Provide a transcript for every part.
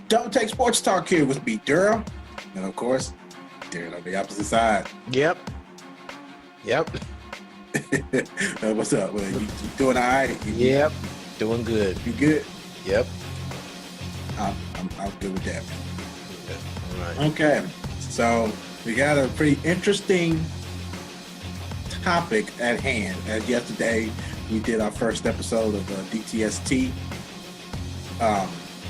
Don't Take Sports Talk here with me, Durham. And of course, Darren on the opposite side. Yep. What's up? Well, you doing all right? Yep. Doing good. You good? Yep. I'm good with that. All right. Okay. So we got a pretty interesting topic at hand. As yesterday, we did our first episode of DTST.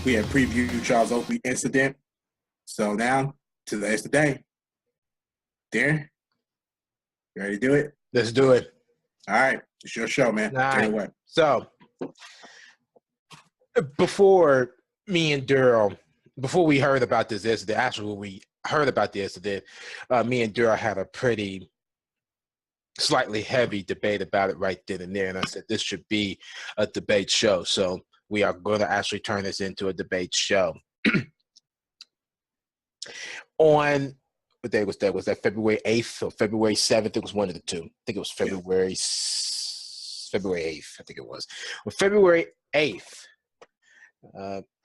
We had previewed Charles Oakley incident. So now, today's the day. Darren, you ready to do it? Let's do it. All right. It's your show, man. All Take it right. away. So, before me and Daryl, before we heard about this incident, actually when we heard about the incident, me and Daryl had a pretty slightly heavy debate about it right then and there. And I said, this should be a debate show. So we are going to actually turn this into a debate show. On what day was that? Was that February 8th or February 7th? It was one of the two. I think it was February 8th, I think it was. On February 8th,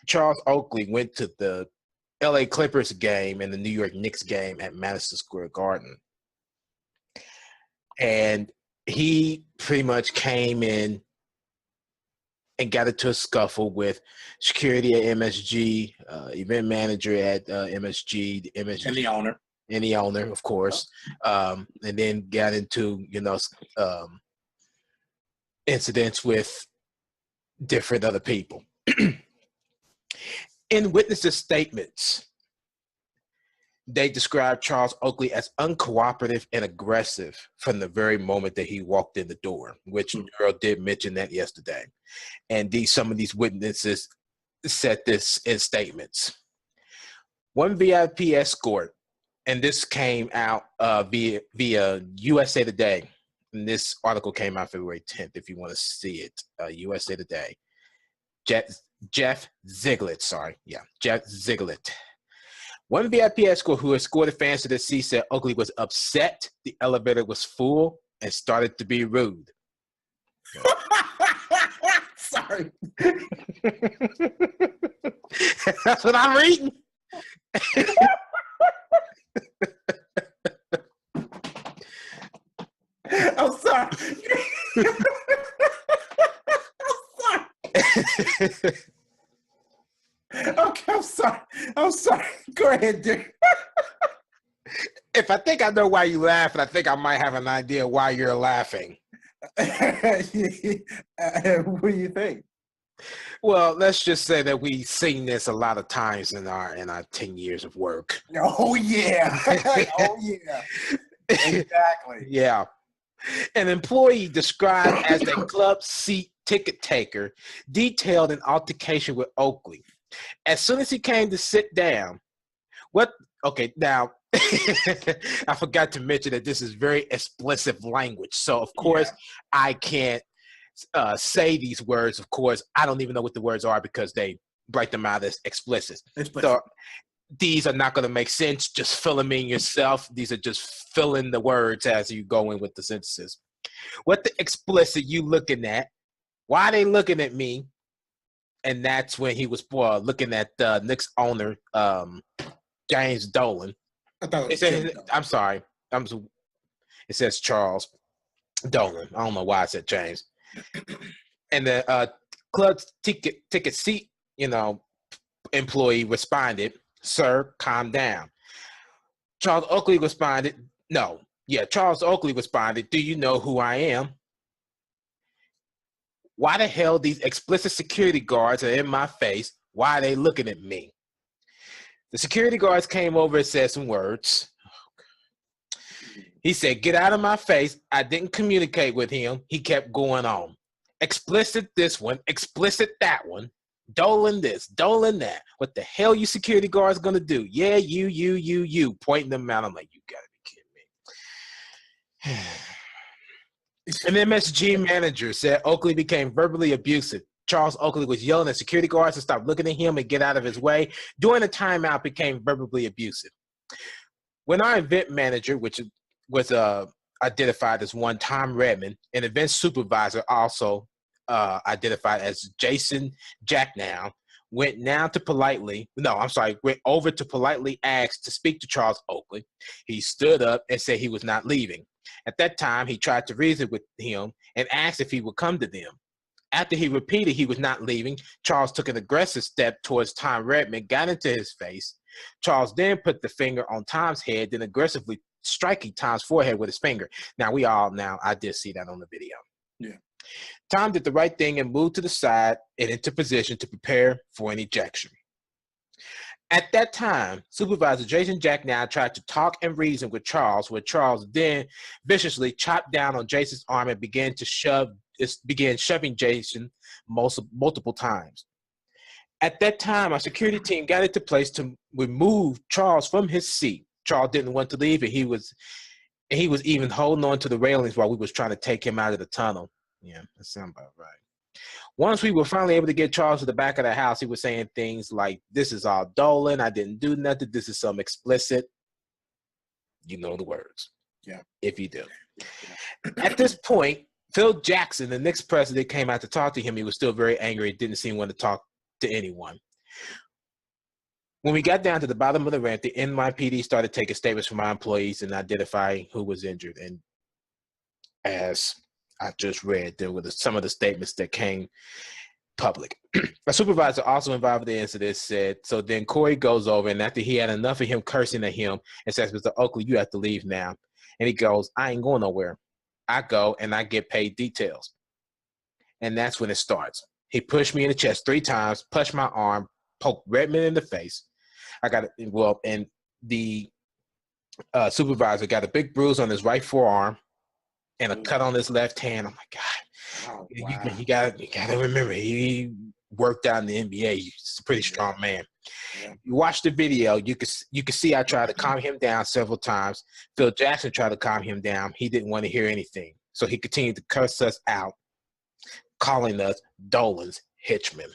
Charles Oakley went to the LA Clippers game and the New York Knicks game at Madison Square Garden. And he pretty much came in and got into a scuffle with security at MSG, event manager at MSG, and the owner, of course, and then got into incidents with different other people. In witnesses' statements, they described Charles Oakley as uncooperative and aggressive from the very moment that he walked in the door, which Earl did mention that yesterday. And some of these witnesses said this in statements. One VIP escort, and this came out via USA Today. And this article came out February 10th, if you want to see it. USA Today. Jeff Ziegler. Jeff Ziegler. One VIP escort who escorted fans to the seat said Oakley was upset, the elevator was full, and started to be rude. Sorry. That's what I'm reading. I'm sorry. Okay, I'm sorry. Go ahead, Dick. If I think I know why you laugh, and I think I might have an idea why you're laughing. What do you think? Well, let's just say that we've seen this a lot of times in our 10 years of work. Oh yeah. Oh yeah. Exactly. Yeah. An employee described as a club seat ticket taker detailed an altercation with Oakley. As soon as he came to sit down, now I forgot to mention that this is very explicit language. So, of course, I can't say these words. Of course, I don't even know what the words are because they break them out as explicit. So these are not going to make sense. Just fill them in yourself. These are just filling the words as you go in with the sentences. What the explicit you looking at? Why are they looking at me? And that's when he was looking at the Knicks owner, James Dolan. I'm sorry. It says Charles Dolan. I don't know why I said James. And the club ticket seat, employee responded, "Sir, calm down." Charles Oakley responded, Charles Oakley responded, "Do you know who I am? Why the hell these explicit security guards are in my face? Why are they looking at me?" The security guards came over and said some words. He said, "Get out of my face." I didn't communicate with him. He kept going on. Explicit this one, explicit that one. Dolan this, Dolan that. What the hell you security guards gonna do? Yeah, you. Pointing them out. I'm like, you gotta be kidding me. An MSG manager said Oakley became verbally abusive. Charles Oakley was yelling at security guards to stop looking at him and get out of his way. During the timeout, became verbally abusive. When our event manager, which was identified as one Tom Redmond, an event supervisor also identified as Jason Jacknow, went over to politely ask to speak to Charles Oakley. He stood up and said he was not leaving. At that time, he tried to reason with him and asked if he would come to them. After he repeated he was not leaving, Charles took an aggressive step towards Tom Redmond, got into his face. Charles then put the finger on Tom's head, then aggressively striking Tom's forehead with his finger. I did see that on the video. Yeah. Tom did the right thing and moved to the side and into position to prepare for an ejection. At that time, Supervisor Jason Jack now tried to talk and reason with Charles, where Charles then viciously chopped down on Jason's arm and began shoving Jason multiple times. At that time, our security team got into place to remove Charles from his seat. Charles didn't want to leave, and he was even holding on to the railings while we was trying to take him out of the tunnel. Yeah, that sounds about right. Once we were finally able to get Charles to the back of the house, he was saying things like, "This is all Dolan. I didn't do nothing. This is some explicit." You know the words. Yeah. If you do. At this point, Phil Jackson, the Knicks president, came out to talk to him. He was still very angry. He didn't seem to want to talk to anyone. When we got down to the bottom of the ramp, the NYPD started taking statements from our employees and identifying who was injured. And as I just read, there were some of the statements that came public. A supervisor also involved in the incident said, so then Corey goes over, and after he had enough of him cursing at him and says, "Mr. Oakley, you have to leave now." And he goes, "I ain't going nowhere. I go and I get paid details." And that's when it starts. He pushed me in the chest 3 times, pushed my arm, poked Redmond in the face. And the supervisor got a big bruise on his right forearm and a cut on his left hand. I'm like, God, Oh, wow. you gotta remember, he worked out in the NBA. He's a pretty strong man. Yeah. You watch the video, you can see I tried to calm him down several times. Phil Jackson tried to calm him down. He didn't want to hear anything. So he continued to curse us out, calling us Dolan's henchmen.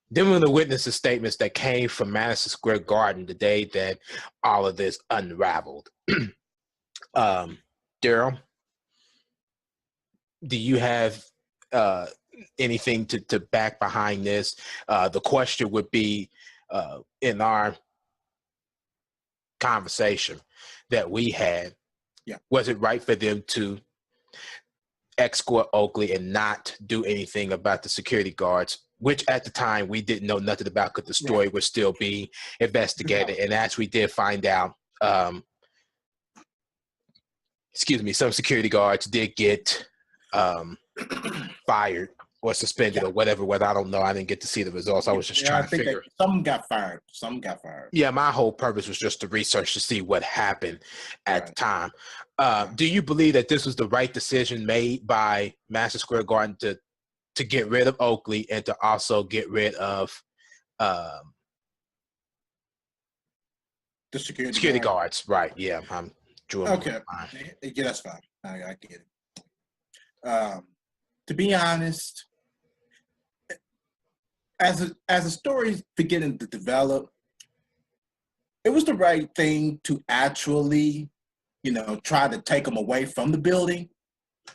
Then were the witnesses' statements that came from Madison Square Garden the day that all of this unraveled. Daryl, do you have anything to back behind this? The question would be, in our conversation that we had, was it right for them to escort Oakley and not do anything about the security guards, which at the time we didn't know nothing about because the story was still being investigated. And as we did find out, some security guards did get fired or suspended or whatever. I don't know. I didn't get to see the results. I was just trying to figure. Some got fired. Some got fired. Yeah, my whole purpose was just to research to see what happened at the time. Do you believe that this was the right decision made by Madison Square Garden to get rid of Oakley and to also get rid of the security guards? Right. Yeah, I'm drawing. Okay. Yeah, that's fine. I get it. To be honest, as a story's beginning to develop, it was the right thing to actually, try to take them away from the building.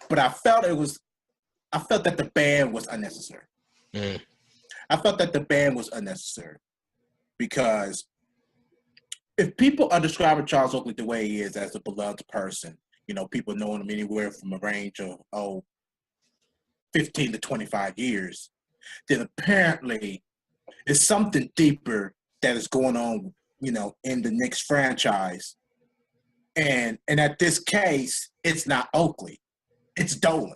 But I felt that the ban was unnecessary. I felt that the ban was unnecessary because if people are describing Charles Oakley the way he is as a beloved person, people knowing him anywhere from a range of 15 to 25 years, then apparently it's something deeper that is going on, in the Knicks franchise. And at this case, it's not Oakley, it's Dolan.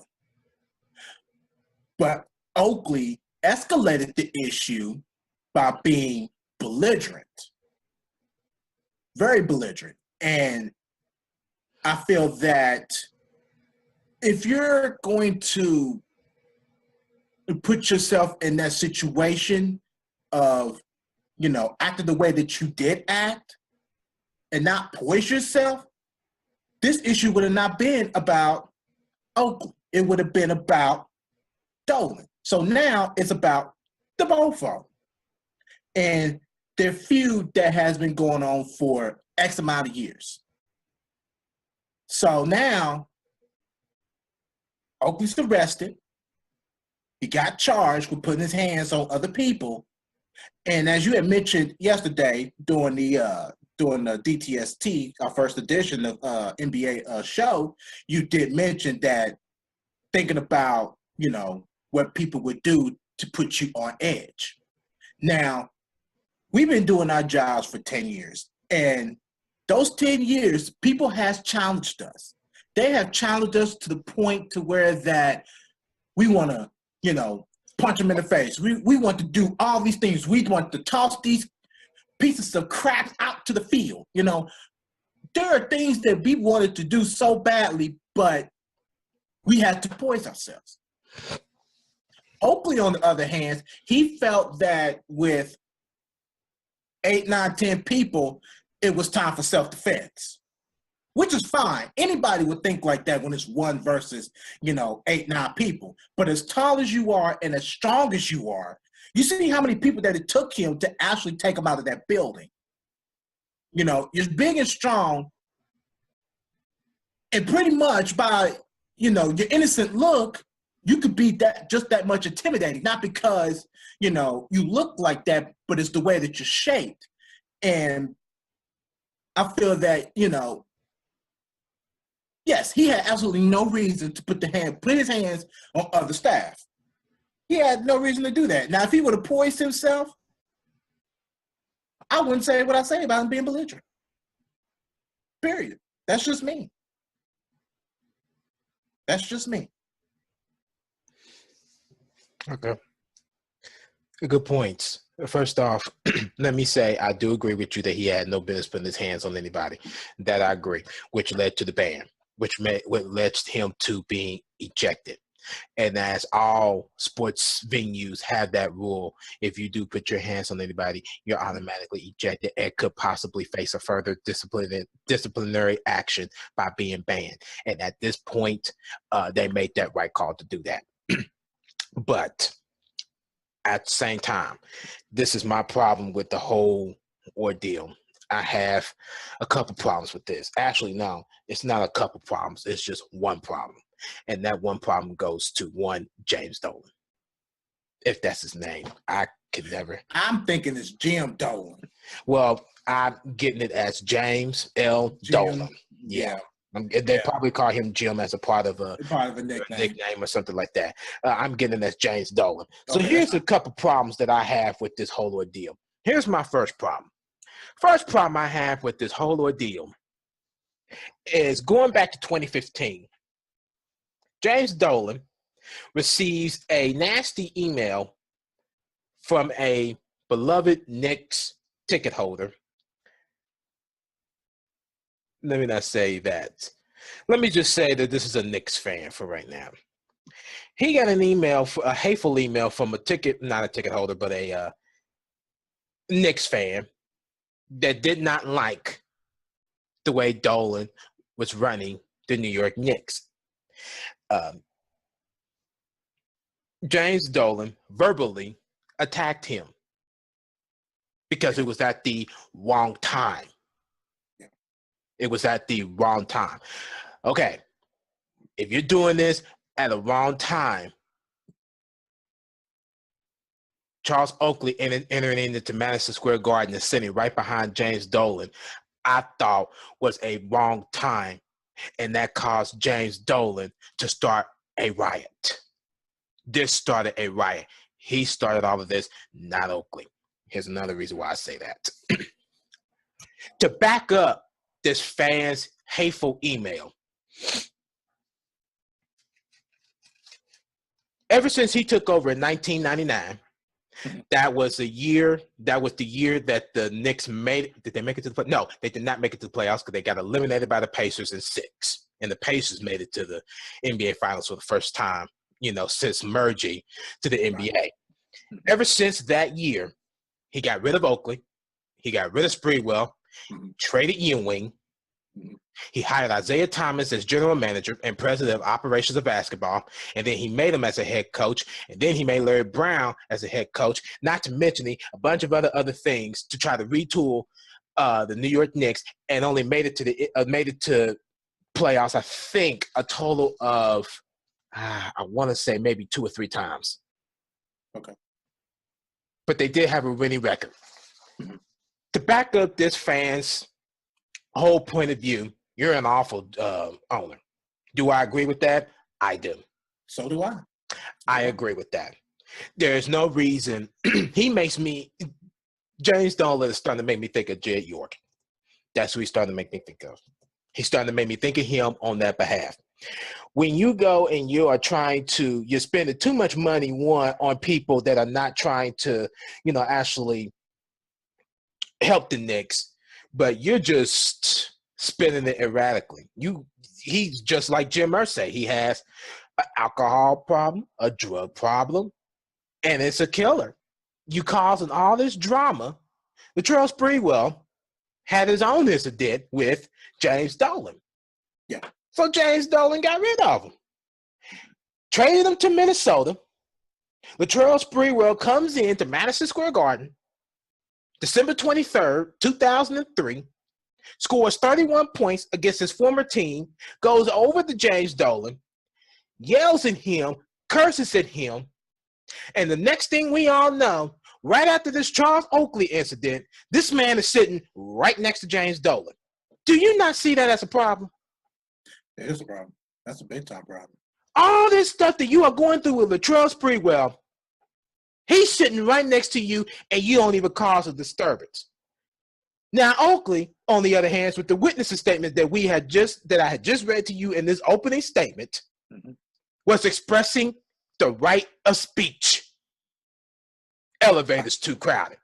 But Oakley escalated the issue by being belligerent, very belligerent. And I feel that if you're going to put yourself in that situation of, acting the way that you did act and not poise yourself, this issue would have not been about Oakley. It would have been about Dolan. So now it's about the both of them. And their feud that has been going on for X amount of years. So now Oakley's arrested. He got charged with putting his hands on other people. And as you had mentioned yesterday during the DTST, our first edition of NBA show, you did mention that thinking about, what people would do to put you on edge. Now, we've been doing our jobs for 10 years. And those 10 years, people has challenged us. They have challenged us to the point to where that we want to, punch them in the face. We want to do all these things. We want to toss these pieces of crap out to the field. There are things that we wanted to do so badly, but we had to poise ourselves. Oakley, on the other hand, he felt that with 8, 9, 10 people, it was time for self-defense, which is fine. Anybody would think like that when it's 1 versus, 8, 9 people. But as tall as you are and as strong as you are, you see how many people that it took him to actually take him out of that building. You're big and strong, and pretty much by, your innocent look, you could be just that much intimidating. Not because, you look like that, but it's the way that you're shaped. And I feel that, yes, he had absolutely no reason to put his hands on other staff. He had no reason to do that. Now, if he would have poised himself, I wouldn't say what I say about him being belligerent. Period. That's just me. That's just me. Okay. Good points. First off, let me say I do agree with you that he had no business putting his hands on anybody. That I agree, which led to the ban, which led him to being ejected. And as all sports venues have that rule, if you do put your hands on anybody, you're automatically ejected and could possibly face a further disciplinary action by being banned. And at this point, they made that right call to do that. But at the same time, this is my problem with the whole ordeal. I have a couple problems with this. Actually, no, it's not a couple problems. It's just one problem. And that one problem goes to one James Dolan. If that's his name, I could never. I'm thinking it's Jim Dolan. Well, I'm getting it as James L. Dolan. Yeah. They probably call him Jim as a part of a nickname or something like that. I'm getting it as James Dolan. So here's a couple problems that I have with this whole ordeal. Here's my first problem. First problem I have with this whole ordeal is going back to 2015. James Dolan receives a nasty email from a beloved Knicks ticket holder. Let me not say that. Let me just say that this is a Knicks fan for right now. He got an email, a hateful email from not a ticket holder, but a Knicks fan that did not like the way Dolan was running the New York Knicks. James Dolan verbally attacked him because it was at the wrong time. It was at the wrong time. Okay, if you're doing this at the wrong time, Charles Oakley entering into Madison Square Garden and sitting right behind James Dolan, I thought was a wrong time, and that caused James Dolan to start a riot. This started a riot. He started all of this, not Oakley. Here's another reason why I say that. To back up this fan's hateful email, ever since he took over in 1999, that was the year that the Knicks made it. Did they make it to the play? No, they did not make it to the playoffs because they got eliminated by the Pacers in 6. And the Pacers made it to the NBA Finals for the first time, since merging to the NBA. Ever since that year, he got rid of Oakley. He got rid of Spreewell, traded Ewing. He hired Isaiah Thomas as general manager and president of operations of basketball, and then he made him as a head coach, and then he made Larry Brown as a head coach, not to mention a bunch of other things to try to retool the New York Knicks, and only made it to playoffs, I think, a total of I want to say maybe 2 or 3 times. Okay. But they did have a winning record. Mm-hmm. To back up this fan's whole point of view, you're an awful owner. Do I agree with that? I do. So do I. I agree with that. There's no reason. James Dolan is starting to make me think of Jed York. That's who he's starting to make me think of. He's starting to make me think of him on that behalf. When you go and you're spending too much money, on people that are not trying to, actually help the Knicks, but you're just spending it erratically. He's just like Jim Irsay. He has an alcohol problem, a drug problem, and it's a killer. You causing all this drama. Latrell Sprewell had his own incident with James Dolan. Yeah. So James Dolan got rid of him. Traded him to Minnesota. Latrell Sprewell comes into Madison Square Garden, December 23rd, 2003, scores 31 points against his former team, goes over to James Dolan, yells at him, curses at him, and the next thing we all know, right after this Charles Oakley incident, this man is sitting right next to James Dolan. Do you not see that as a problem? It is a problem. That's a big time problem. All this stuff that you are going through with Latrell Sprewell, he's sitting right next to you, and you don't even cause a disturbance. Now, Oakley, on the other hand, with the witness statement that I had just read to you in this opening statement, was expressing the right of speech. Elevators too crowded.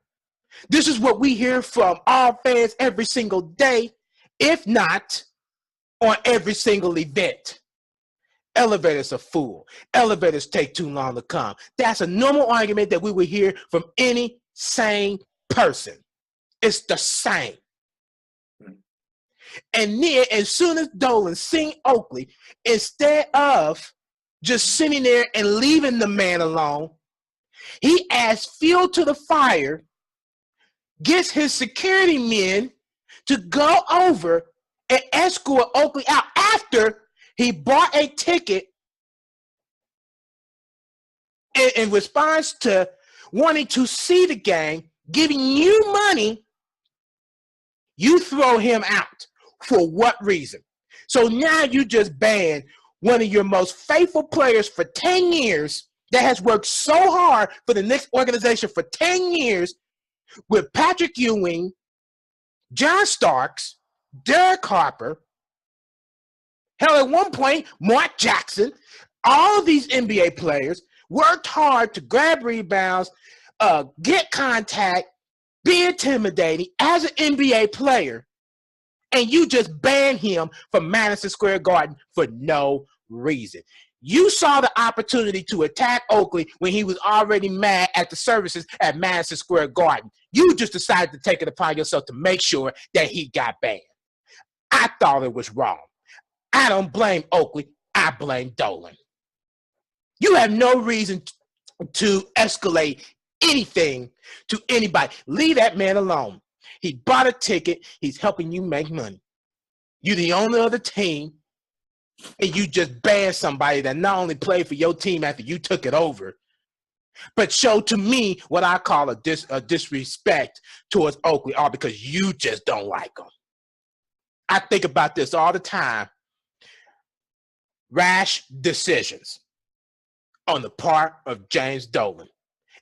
This is what we hear from our fans every single day, if not on every single event. Elevators are full. Elevators take too long to come. That's a normal argument that we would hear from any sane person. It's the same. And then, as soon as Dolan seen Oakley, instead of just sitting there and leaving the man alone, he adds fuel to the fire, gets his security men to go over and escort Oakley out after he bought a ticket in response to wanting to see the game, giving you money. You throw him out. For what reason? So now you just banned one of your most faithful players for 10 years that has worked so hard for the Knicks organization for 10 years with Patrick Ewing, John Starks, Derek Harper, hell, at one point, Mark Jackson. All of these NBA players worked hard to grab rebounds, get contact, be intimidating as an NBA player, and you just ban him from Madison Square Garden for no reason. You saw the opportunity to attack Oakley when he was already mad at the services at Madison Square Garden. You just decided to take it upon yourself to make sure that he got banned. I thought it was wrong. I don't blame Oakley. I blame Dolan. You have no reason to escalate anything to anybody. Leave that man alone. He bought a ticket. He's helping you make money. You're the owner of the team, and you just banned somebody that not only played for your team after you took it over, but showed to me what I call a disrespect towards Oakley, all because you just don't like him. I think about this all the time. Rash decisions on the part of James Dolan.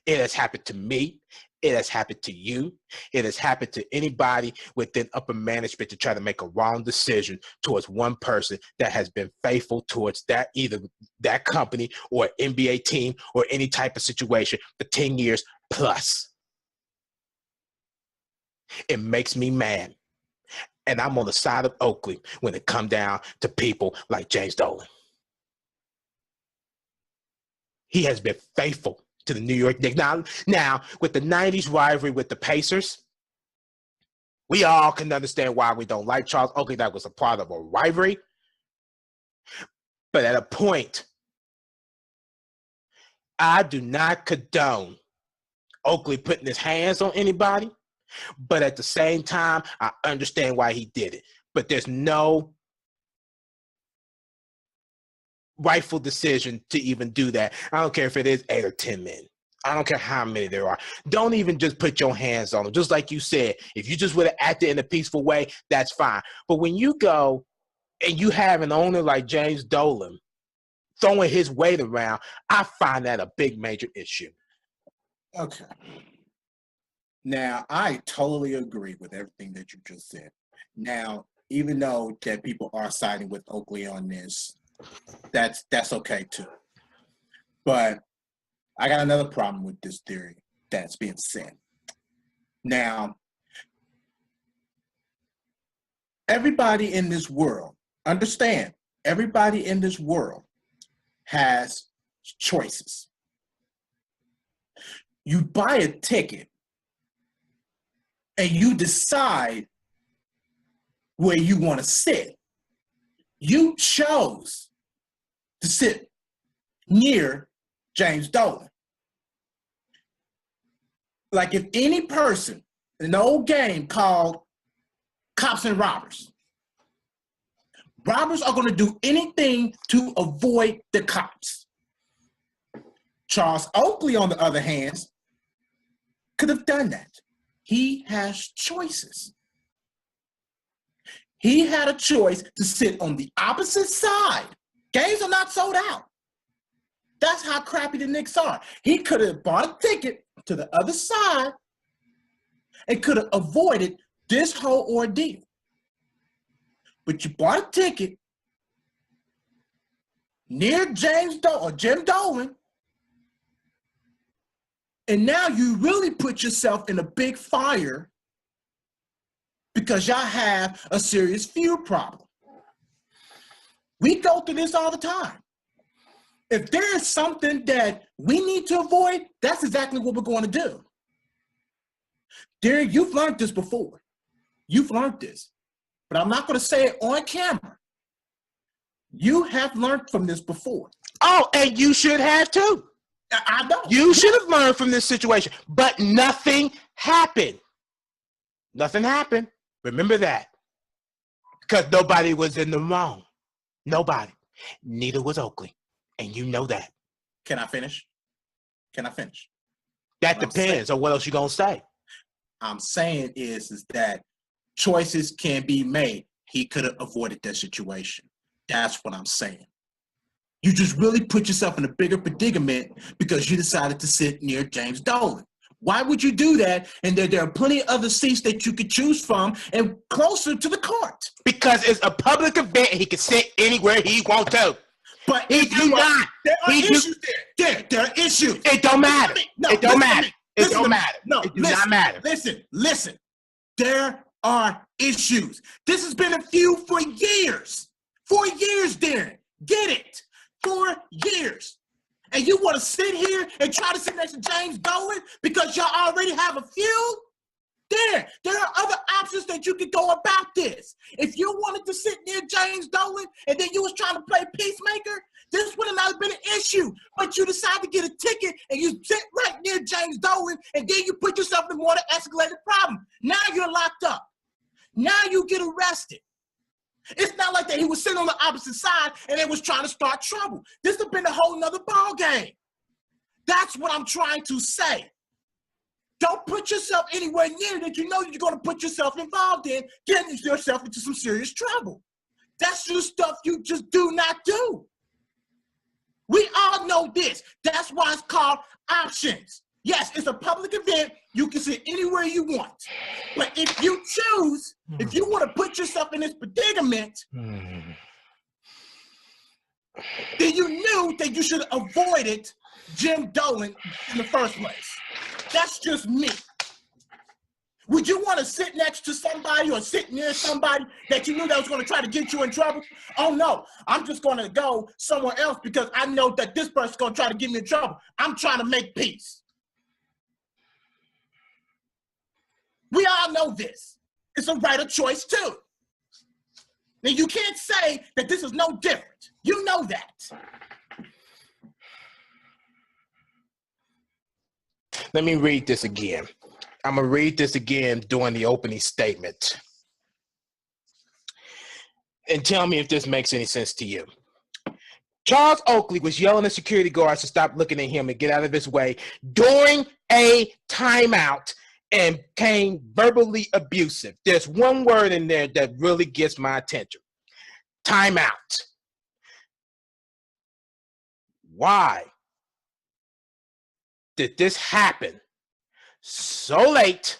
It has happened to me. It has happened to you. It has happened to anybody within upper management to try to make a wrong decision towards one person that has been faithful towards either that company or NBA team or any type of situation for 10 years plus. It makes me mad. And I'm on the side of Oakley when it comes down to people like James Dolan. He has been faithful to the New York Knicks. Now, with the 90s rivalry with the Pacers, we all can understand why we don't like Charles Oakley. That was a part of a rivalry. But at a point, I do not condone Oakley putting his hands on anybody. But at the same time, I understand why he did it. But there's no rightful decision to even do that. I don't care if it is 8 or 10 men. I don't care how many there are. Don't even just put your hands on them. Just like you said, if you just would have acted in a peaceful way, that's fine. But when you go and you have an owner like James Dolan throwing his weight around, I find that a big major issue. Okay. Now, I totally agree with everything that you just said. Now, even though that people are siding with Oakley on this, that's okay too. But I got another problem with this theory that's being said. Now, everybody in this world, understand, everybody in this world has choices. You buy a ticket and you decide where you want to sit. You chose to sit near James Dolan. Like if any person in an old game called Cops and Robbers, robbers are going to do anything to avoid the cops. Charles Oakley, on the other hand, could have done that. He has choices. He had a choice to sit on the opposite side. Games are not sold out. That's how crappy the Knicks are. He could have bought a ticket to the other side and could have avoided this whole ordeal. But you bought a ticket near Jim Dolan, and now you really put yourself in a big fire because y'all have a serious feud problem. We go through this all the time. If there is something that we need to avoid, that's exactly what we're going to do. Derek, you've learned this before. You've learned this. But I'm not going to say it on camera. You have learned from this before. Oh, and you should have too. I know. You should have learned from this situation, but nothing happened. Nothing happened. Remember that. Because nobody was in the wrong. Nobody. Neither was Oakley. And you know that. Can I finish? Can I finish? That depends on what else you're going to say. I'm saying is that choices can be made. He could have avoided that situation. That's what I'm saying. You just really put yourself in a bigger predicament because you decided to sit near James Dolan. Why would you do that? And there are plenty of other seats that you could choose from and closer to the court. Because it's a public event and he can sit anywhere he wants to. But he do not. There are issues there. There are issues. It don't matter. It don't matter. It don't matter. No, it does not matter. Listen. There are issues. This has been a feud for years. 4 years, Darren. Get it? 4 years. And you want to sit here and try to sit next to James Dolan because y'all already have a feud? There are other options that you could go about this. If you wanted to sit near James Dolan and then you was trying to play peacemaker, this would have not been an issue. But you decide to get a ticket and you sit right near James Dolan and then you put yourself in a more escalated problem. Now you're locked up. Now you get arrested. It's not like that he was sitting on the opposite side and they was trying to start trouble. This would have been a whole nother ball game. That's what I'm trying to say. Don't put yourself anywhere near that you know you're going to put yourself involved in, getting yourself into some serious trouble. That's just stuff you just do not do. We all know this. That's why it's called options. Yes, it's a public event. You can sit anywhere you want. But if you choose, if you want to put yourself in this predicament, then you knew that you should have avoided Jim Dolan in the first place. That's just me. Would you want to sit next to somebody or sit near somebody that you knew that was going to try to get you in trouble? Oh, no, I'm just going to go somewhere else because I know that this person's going to try to get me in trouble. I'm trying to make peace. We all know this. It's a right of choice, too. Now, you can't say that this is no different. You know that. Let me read this again. I'm going to read this again during the opening statement. And tell me if this makes any sense to you. Charles Oakley was yelling at security guards to stop looking at him and get out of his way during a timeout and became verbally abusive. There's one word in there that really gets my attention. Timeout. Why did this happen so late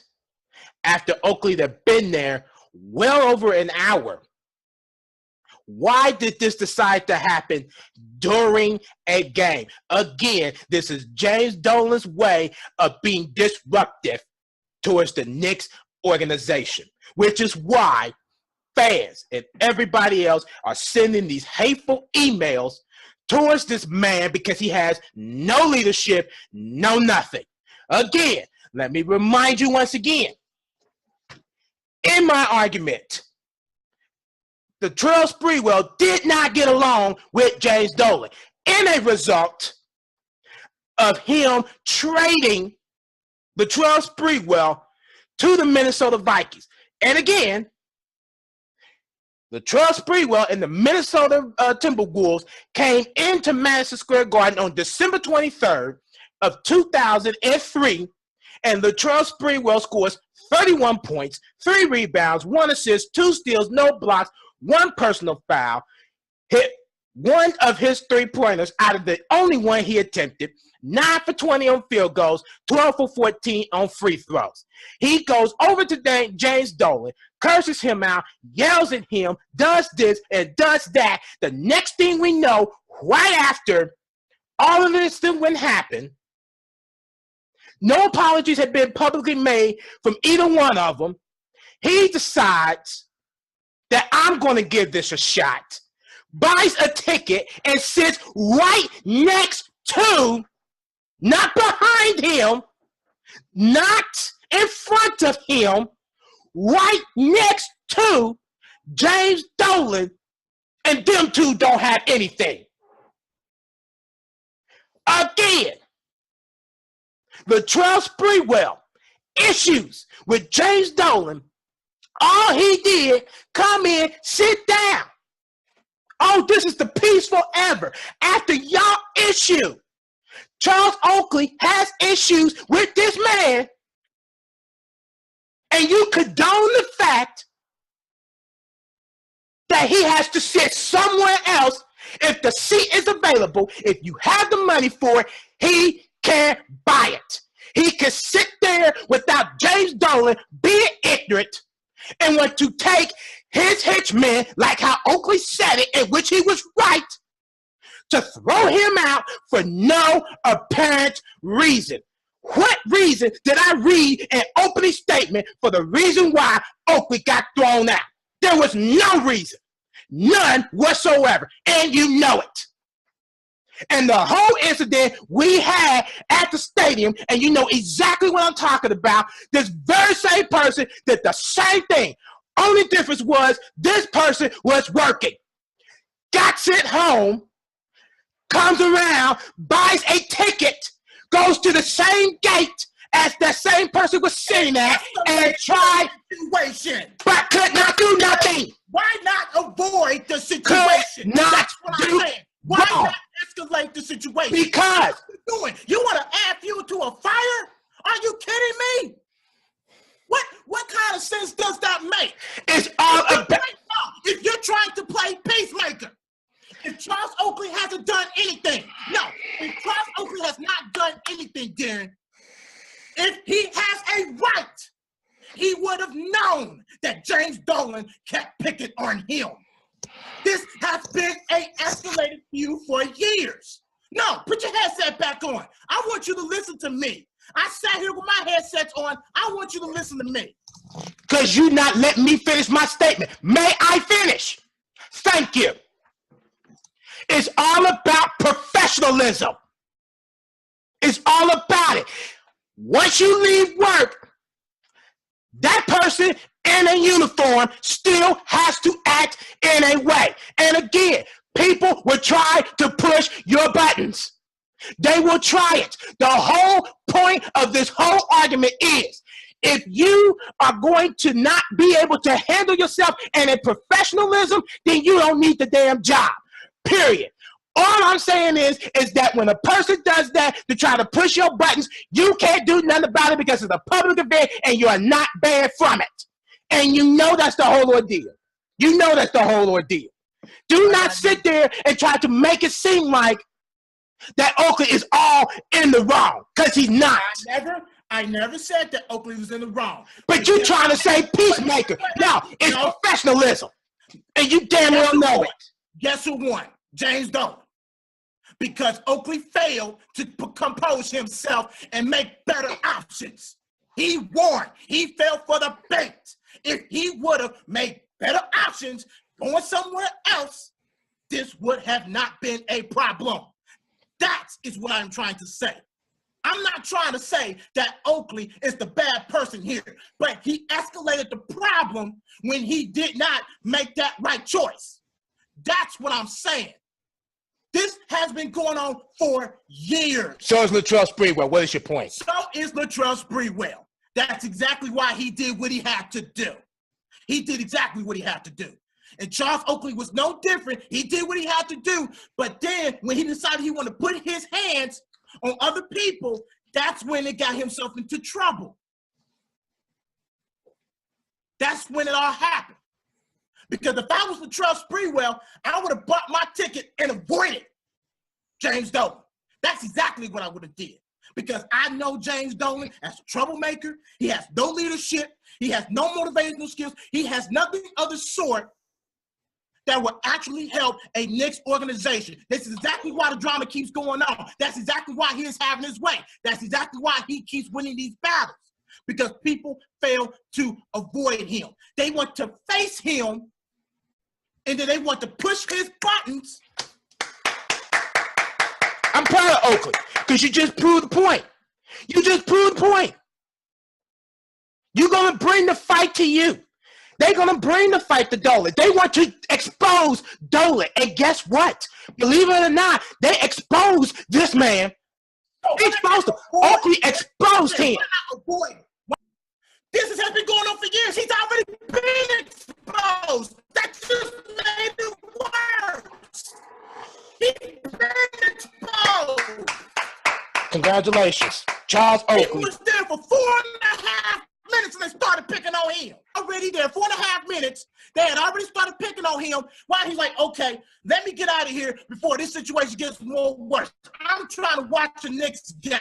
after Oakley had been there well over an hour? Why did this decide to happen during a game? Again, this is James Dolan's way of being disruptive towards the Knicks organization, which is why fans and everybody else are sending these hateful emails towards this man because he has no leadership, no nothing. Again, let me remind you once again, in my argument, the Latrell Sprewell did not get along with James Dolan in a result of him trading the Latrell Sprewell to the Minnesota Vikings. And again, the Latrell Sprewell and the Minnesota Timberwolves came into Madison Square Garden on December 23rd of 2003, and Latrell Sprewell scores 31 points, 3 rebounds, 1 assist, 2 steals, no blocks, 1 personal foul, hit one of his 3-pointers out of the only one he attempted, 9 for 20 on field goals, 12 for 14 on free throws. He goes over to James Dolan, curses him out, yells at him, does this and does that. The next thing we know, right after all of this wouldn't happen, no apologies had been publicly made from either one of them. He decides that I'm going to give this a shot, buys a ticket, and sits right next to, not behind him, not in front of him, right next to James Dolan, and them two don't have anything. Again, Latrell Sprewell issues with James Dolan. All he did, come in, sit down. Oh, this is the peaceful ever. After y'all issue, Charles Oakley has issues with this man, and you condone the fact that he has to sit somewhere else. If the seat is available, if you have the money for it, he can buy it. He can sit there without James Dolan being ignorant and want to take his henchmen, like how Oakley said it, in which he was right, to throw him out for no apparent reason. What reason did I read an opening statement for the reason why Oakley got thrown out? There was no reason. None whatsoever. And you know it. And the whole incident we had at the stadium, and you know exactly what I'm talking about, this very same person did the same thing. Only difference was this person was working. Got sent home, comes around, buys a ticket, goes to the same gate as that same person was sitting at, and tried, but could not do nothing. Why not avoid the situation? That's what I'm saying. Why not escalate the situation? Because you want to add fuel to a fire? Are you kidding me? What kind of sense does that make? It's all about. If you're trying to play peacemaker, if Charles Oakley hasn't done anything, no, if Charles Oakley has not done anything, Darren, if he has a right, he would have known that James Dolan kept picking on him. This has been an escalated feud for years. No, put your headset back on. I want you to listen to me. I sat here with my headsets on. I want you to listen to me. Because you not letting me finish my statement. May I finish? Thank you. It's all about professionalism. It's all about it. Once you leave work, that person in a uniform still has to act in a way. And again, people will try to push your buttons. They will try it. The whole point of this whole argument is, if you are going to not be able to handle yourself and in professionalism, then you don't need the damn job. Period. All I'm saying is that when a person does that to try to push your buttons, you can't do nothing about it because it's a public event and you are not banned from it. And you know that's the whole ordeal. You know that's the whole ordeal. Do not sit there and try to make it seem like that Oakley is all in the wrong, because he's not. I never said that Oakley was in the wrong. But you trying to say peacemaker. No, it's professionalism. And you damn well know it. Guess who won? James Dolan. Because Oakley failed to compose himself and make better options. He won. He fell for the bait. If he would have made better options going somewhere else, this would have not been a problem. That is what I'm trying to say. I'm not trying to say that Oakley is the bad person here, but he escalated the problem when he did not make that right choice. That's what I'm saying. This has been going on for years. So is Latrell Sprewell. What is your point? So is Latrell Sprewell. That's exactly why he did what he had to do. He did exactly what he had to do. And Charles Oakley was no different. He did what he had to do. But then when he decided he wanted to put his hands on other people, that's when it got himself into trouble. That's when it all happened. Because if I was Latrell Sprewell, I would have bought my ticket and avoided James Dolan. That's exactly what I would have did. Because I know James Dolan as a troublemaker. He has no leadership. He has no motivational skills. He has nothing of the sort that will actually help a Knicks organization. This is exactly why the drama keeps going on. That's exactly why he is having his way. That's exactly why he keeps winning these battles. Because people fail to avoid him. They want to face him, and then they want to push his buttons. I'm proud of Oakley, because you just proved the point. You just proved the point. You're going to bring the fight to you. They're going to bring the fight to Dolan. They want to expose Dolan. And guess what? Believe it or not, they exposed this man. They exposed him. Oakley exposed him. This has been going on for years. He's already been exposed. That just made it worse. He's been exposed. Congratulations, Charles Oakley. He was there for 4.5 minutes and they started picking on him. Already there, 4.5 minutes. They had already started picking on him. Why? He's like, okay, let me get out of here before this situation gets more worse. I'm trying to watch the Knicks game.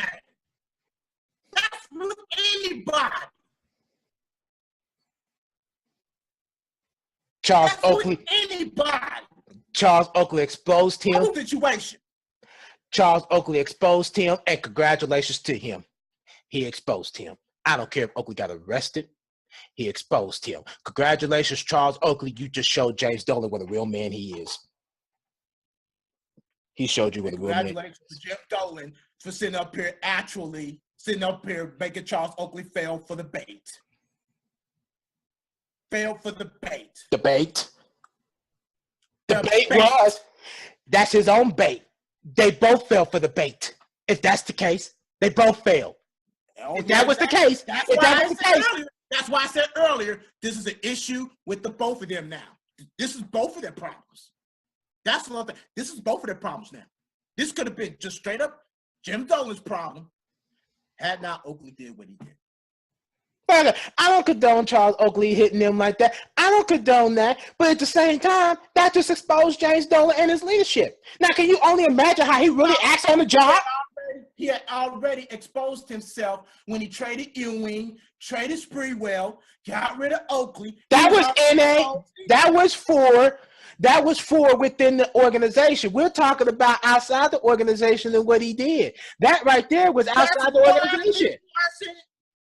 That's with anybody. Charles That's Oakley. with anybody. Charles Oakley exposed him. Whole situation. Charles Oakley exposed him, and congratulations to him. He exposed him. I don't care if Oakley got arrested. He exposed him. Congratulations, Charles Oakley. You just showed James Dolan what a real man he is. He showed you what a real man is. Congratulations to Jim Dolan for sitting up here making Charles Oakley fail for the bait. Fail for the bait. The bait. The bait was, that's his own bait. They both fell for the bait. If that's the case, they both failed. If that was the case, that's why I said earlier, this is an issue with the both of them now. This is both of their problems. That's another thing. This is both of their problems now. This could have been just straight up Jim Dolan's problem had not Oakley did what he did. I don't condone Charles Oakley hitting them like that. I don't condone that. But at the same time, that just exposed James Dolan and his leadership. Now, can you only imagine how he really acts on the job? He had already exposed himself when he traded Ewing, traded Sprewell, got rid of Oakley. That was NA. That was for within the organization. We're talking about outside the organization and what he did. That right there was outside the organization.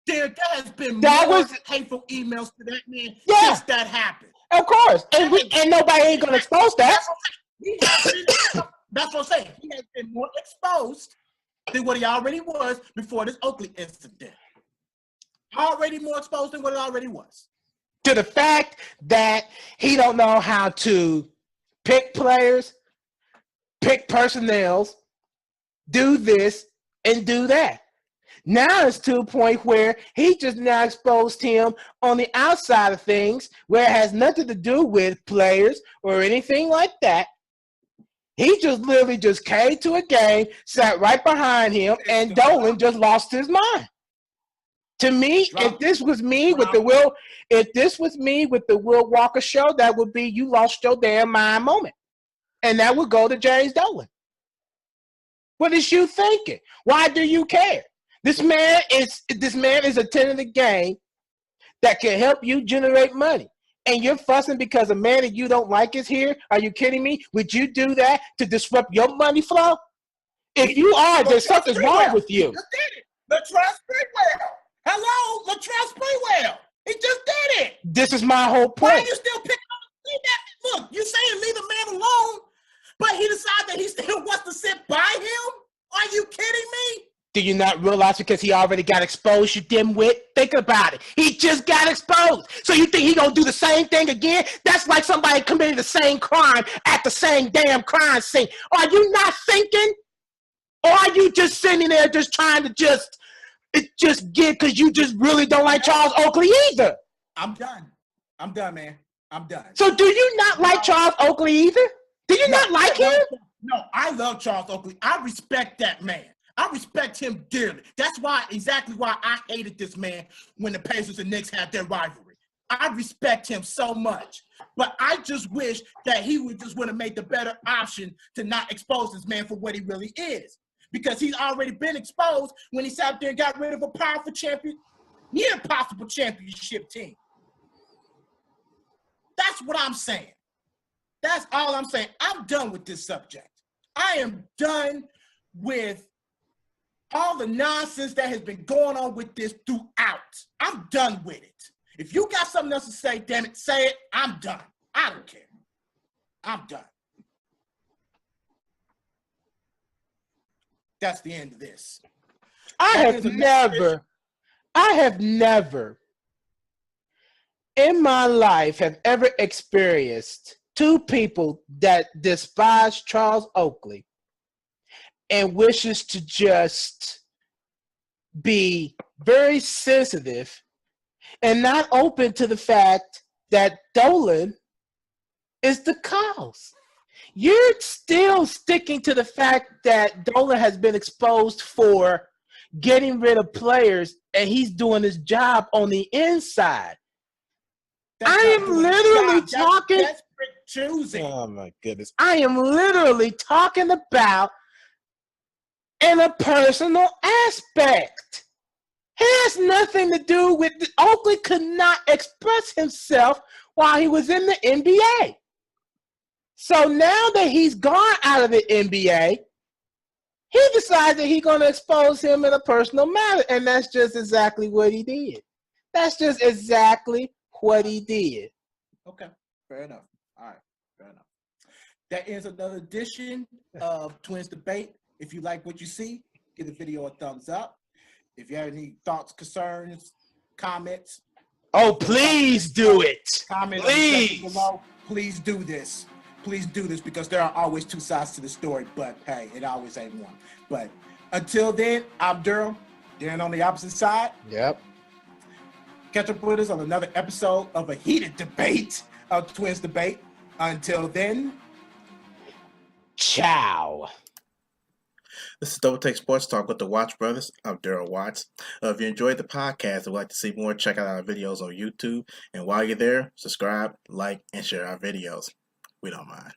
There has been hateful emails to that man since that happened. Of course. And nobody ain't going to expose that. That's what I'm saying. He has been more exposed than what he already was before this Oakley incident. Already more exposed than what it already was. To the fact that he don't know how to pick players, pick personnel, do this and do that. Now it's to a point where he just now exposed him on the outside of things where it has nothing to do with players or anything like that. He just literally just came to a game, sat right behind him, and Dolan just lost his mind. To me, if this was me with the Will Walker show, that would be you lost your damn mind moment. And that would go to James Dolan. What is you thinking? Why do you care? This man is attending the game that can help you generate money. And you're fussing because a man that you don't like is here? Are you kidding me? Would you do that to disrupt your money flow? If you are, then something's wrong with you. He just did it. Latrell Sprewell. Hello, Latrell Sprewell. He just did it. This is my whole point. Why are you still picking on that? Look, you saying leave the man alone, but he decided that he still wants to sit by him? Are you kidding me? Do you not realize because he already got exposed, you dimwit? Think about it. He just got exposed. So you think he gonna do the same thing again? That's like somebody committing the same crime at the same damn crime scene. Are you not thinking? Or are you just sitting there just trying to just get because you just really don't like Charles Oakley either? I'm done. I'm done, man. I'm done. So do you not like Charles Oakley either? Do you not like him? No, I love Charles Oakley. I respect that man. I respect him dearly. That's exactly why I hated this man when the Pacers and Knicks had their rivalry. I respect him so much. But I just wish that he would have made the better option to not expose this man for what he really is. Because he's already been exposed when he sat there and got rid of a powerful champion, near possible championship team. That's what I'm saying. That's all I'm saying. I'm done with this subject. I am done with all the nonsense that has been going on with this throughout. I'm done with it. If you got something else to say, damn it, say it. I'm done. I don't care. I'm done. That's the end of this. I have never in my life have ever experienced two people that despise Charles Oakley and wishes to just be very sensitive and not open to the fact that Dolan is the cause. You're still sticking to the fact that Dolan has been exposed for getting rid of players and he's doing his job on the inside. I am literally talking. Choosing. Oh my goodness. I am literally talking about in a personal aspect. It has nothing to do with Oakley could not express himself while he was in the NBA. So now that he's gone out of the NBA, he decides that he's going to expose him in a personal matter. And that's just exactly what he did. That's just exactly what he did. Okay, fair enough. All right, fair enough. That ends another edition of Twins Debate. If you like what you see, give the video a thumbs up. If you have any thoughts, concerns, comments. Oh, please do it. Comment please. Below. Please do this. Please do this because there are always two sides to the story, but hey, it always ain't one. But until then, I'm Durham. Darren on the opposite side. Yep. Catch up with us on another episode of a heated debate of Twins Debate. Until then, ciao. This is Double Take Sports Talk with the Watch Brothers. I'm Daryl Watts. If you enjoyed the podcast and would like to see more, check out our videos on YouTube. And while you're there, subscribe, like, and share our videos. We don't mind.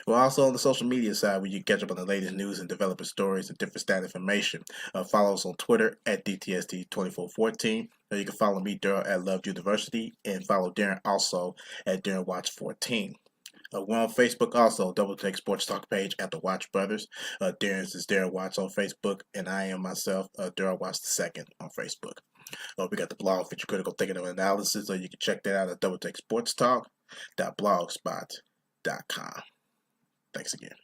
We're also on the social media side where you can catch up on the latest news and developer stories and different stat information. Follow us on Twitter at DTSD2414. Or you can follow me, Daryl, at Love University, and follow Darren also at Darren Watch 14. We're on Facebook also, Double Take Sports Talk page at the Watch Brothers. Darren's is Darren Watts on Facebook, and I am myself, Daryl Watts II on Facebook. We got the blog Feature Critical Thinking and Analysis, so you can check that out at doubleTakeSportsTalk.blogspot.com. Thanks again.